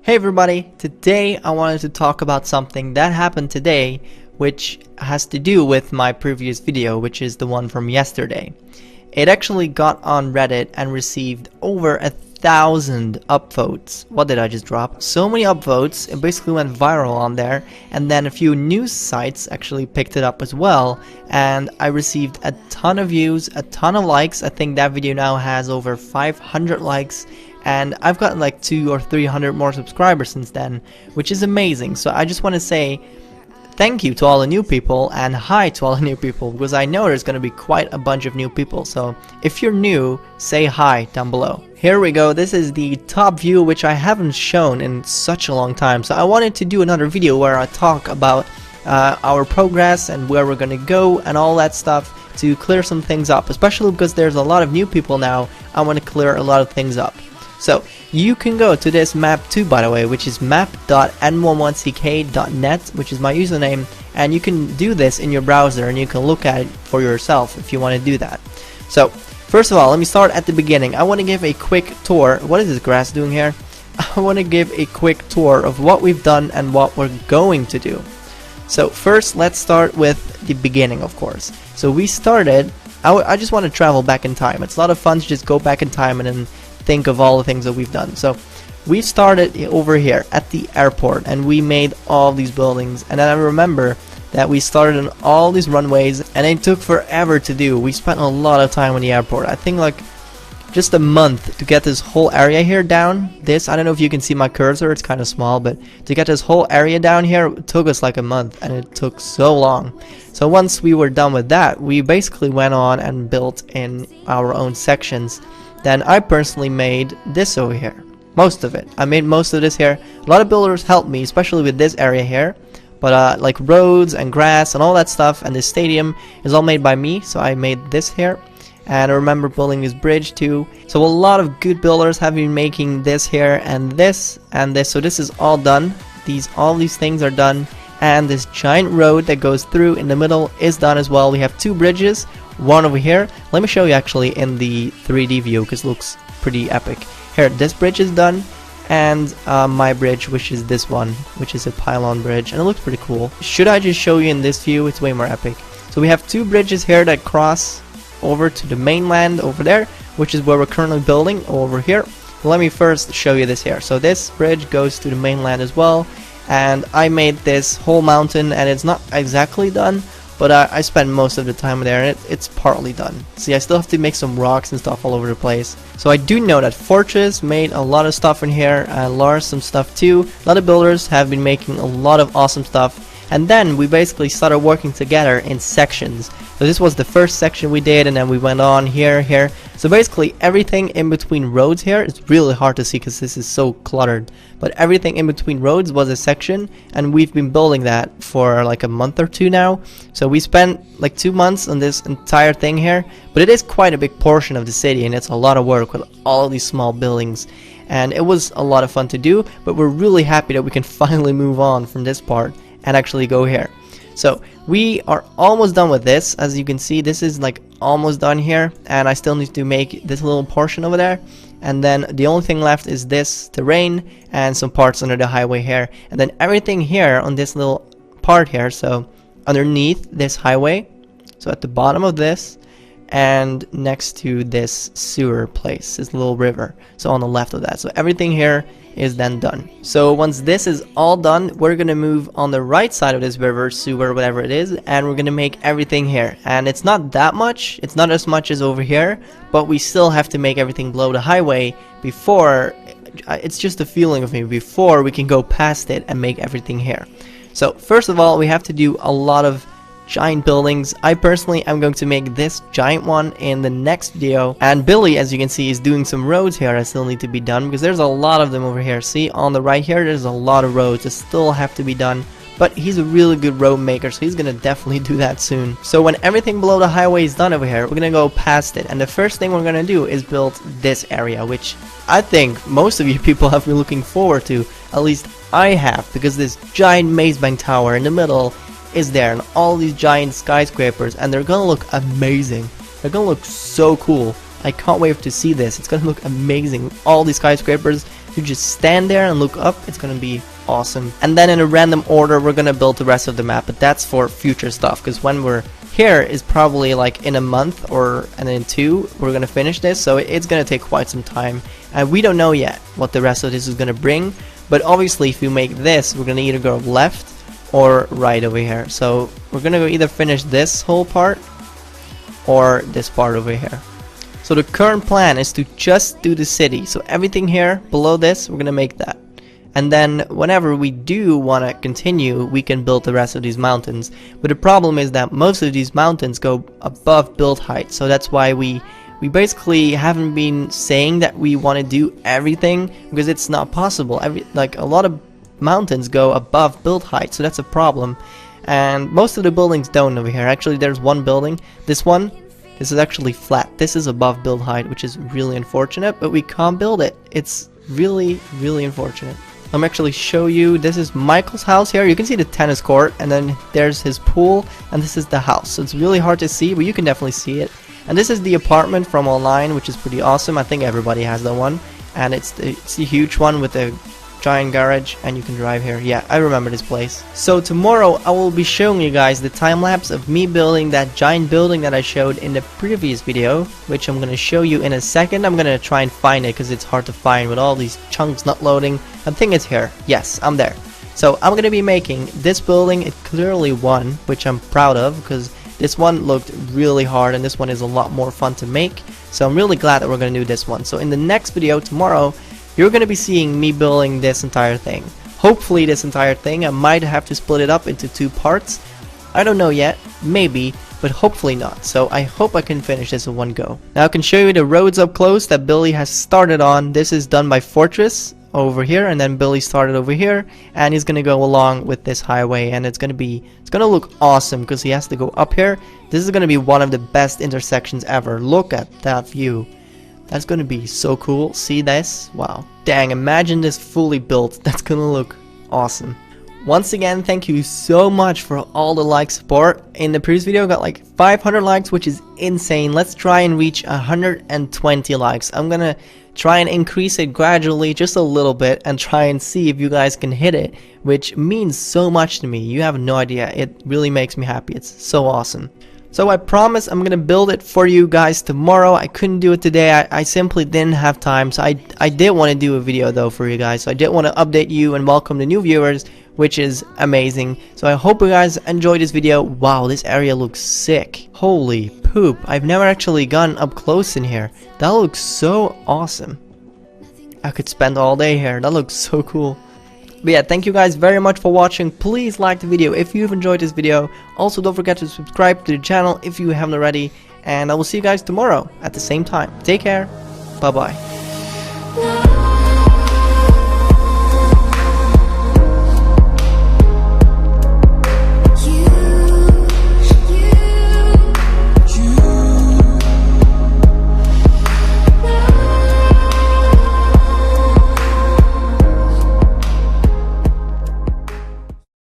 Hey everybody, today I wanted to talk about something that happened today which has to do with my previous video, which is the one from yesterday. It actually got on Reddit and received over 1,000 upvotes. What did I just drop? So many upvotes, it basically went viral on there, and then a few news sites actually picked it up as well, and I received a ton of views, a ton of likes. I think that video now has over 500 likes, and I've gotten like 200 or 300 more subscribers since then, which is amazing. So I just want to say thank you to all the new people and hi to all the new people, because I know there's going to be quite a bunch of new people. So if you're new, say hi down below. Here we go. This is the top view, which I haven't shown in such a long time. So I wanted to do another video where I talk about our progress and where we're going to go and all that stuff, to clear some things up, especially because there's a lot of new people now. I want to clear a lot of things up. So you can go to this map too, by the way, which is map.n11ck.net, which is my username, and you can do this in your browser and you can look at it for yourself if you want to do that. So first of all, let me start at the beginning. I want to give a quick tour. What is this grass doing here? I want to give a quick tour of what we've done and what we're going to do. So first, let's start with the beginning, of course. So we started, I just want to travel back in time. It's a lot of fun to just go back in time and then think of all the things that we've done. So we started over here at the airport and we made all these buildings, and then I remember that we started on all these runways and it took forever to do. We spent a lot of time on the airport. I think like just a month to get this whole area here down. I don't know if you can see my cursor, it's kind of small, but to get this whole area down here, it took us like a month, and it took so long. So once we were done with that, we basically went on and built in our own sections. Then I personally made this over here, most of it. I made most of this here. A lot of builders helped me, especially with this area here, but like roads and grass and all that stuff, and this stadium is all made by me, so I made this here. And I remember building this bridge too. So a lot of good builders have been making this here and this and this. So this is all done. All these things are done, and this giant road that goes through in the middle is done as well. We have two bridges, one over here. Let me show you actually in the 3D view, because it looks pretty epic. Here, this bridge is done, and my bridge, which is this one, which is a pylon bridge, and it looks pretty cool. Should I just show you in this view? It's way more epic. So we have two bridges here that cross over to the mainland over there, which is where we're currently building over here. Let me first show you this here. So this bridge goes to the mainland as well, and I made this whole mountain, and it's not exactly done, but I spent most of the time there, and it's partly done. See, I still have to make some rocks and stuff all over the place. So I do know that Fortress made a lot of stuff in here, and Lars some stuff too. A lot of builders have been making a lot of awesome stuff. And then we basically started working together in sections. So this was the first section we did, and then we went on here. So basically everything in between roads here, it's really hard to see because this is so cluttered, but everything in between roads was a section, and we've been building that for like a month or two now. So we spent like 2 months on this entire thing here, but it is quite a big portion of the city, and it's a lot of work with all of these small buildings. And it was a lot of fun to do, but we're really happy that we can finally move on from this part and actually go here. So we are almost done with this. As you can see, this is like almost done here, and I still need to make this little portion over there, and then the only thing left is this terrain and some parts under the highway here, and then everything here on this little part here. So underneath this highway, so at the bottom of this and next to this sewer place, this little river, so on the left of that. So everything here is then done. So once this is all done, we're gonna move on the right side of this river, sewer, whatever it is, and we're gonna make everything here. And it's not that much, it's not as much as over here, but we still have to make everything below the highway before, it's just a feeling of me, before we can go past it and make everything here. So first of all, we have to do a lot of giant buildings. I personally am going to make this giant one in the next video, and Billy, as you can see, is doing some roads here that still need to be done, because there's a lot of them over here. See, on the right here, there's a lot of roads that still have to be done, but he's a really good road maker, so he's gonna definitely do that soon. So when everything below the highway is done over here, we're gonna go past it, and the first thing we're gonna do is build this area, which I think most of you people have been looking forward to. At least I have, because this giant maze bank tower in the middle is there, and all these giant skyscrapers, and they're gonna look amazing. They're gonna look so cool. I can't wait to see this. It's gonna look amazing. All these skyscrapers, you just stand there and look up, it's gonna be awesome. And then in a random order we're gonna build the rest of the map, but that's for future stuff, because when we're here is probably like in a month and in 2 we're gonna finish this, so it's gonna take quite some time, and we don't know yet what the rest of this is gonna bring. But obviously if we make this, we're gonna either go left or right over here. So we're gonna go either finish this whole part or this part over here. So the current plan is to just do the city, so everything here below this we're gonna make that, and then whenever we do want to continue we can build the rest of these mountains. But the problem is that most of these mountains go above build height, so that's why we basically haven't been saying that we want to do everything, because it's not possible. Like a lot of mountains go above build height, so that's a problem. And most of the buildings don't over here. Actually there's one building, this is actually flat. This is above build height, which is really unfortunate, but we can't build it. It's really unfortunate. Let me actually show you. This is Michael's house here. You can see the tennis court, and then there's his pool, and this is the house. So it's really hard to see, but you can definitely see it. And this is the apartment from online, which is pretty awesome. I think everybody has that one, and it's the huge one with the giant garage, and you can drive here. Yeah, I remember this place. So tomorrow I will be showing you guys the time lapse of me building that giant building that I showed in the previous video, which I'm gonna show you in a second. I'm gonna try and find it because it's hard to find with all these chunks not loading. I think it's here. Yes, I'm there. So I'm gonna be making this building. It clearly won, which I'm proud of, because this one looked really hard and this one is a lot more fun to make. So I'm really glad that we're gonna do this one. So in the next video tomorrow, you're going to be seeing me building this entire thing. Hopefully this entire thing. I might have to split it up into 2 parts. I don't know yet. Maybe. But hopefully not. So I hope I can finish this in one go. Now I can show you the roads up close that Billy has started on. This is done by Fortress over here, and then Billy started over here, and he's going to go along with this highway, and it's going to look awesome because he has to go up here. This is going to be one of the best intersections ever. Look at that view. That's gonna be so cool. See this? Wow. Dang, imagine this fully built. That's gonna look awesome. Once again, thank you so much for all the like support. In the previous video I got like 500 likes, which is insane. Let's try and reach 120 likes. I'm gonna try and increase it gradually, just a little bit, and try and see if you guys can hit it, which means so much to me. You have no idea. It really makes me happy. It's so awesome. So I promise I'm gonna build it for you guys tomorrow. I couldn't do it today. I simply didn't have time. So I did want to do a video though for you guys. So I did want to update you and welcome the new viewers, which is amazing. So I hope you guys enjoyed this video. Wow, this area looks sick. Holy poop. I've never actually gone up close in here. That looks so awesome. I could spend all day here. That looks so cool. But yeah, thank you guys very much for watching. Please like the video if you've enjoyed this video. Also, don't forget to subscribe to the channel if you haven't already. And I will see you guys tomorrow at the same time. Take care. Bye bye.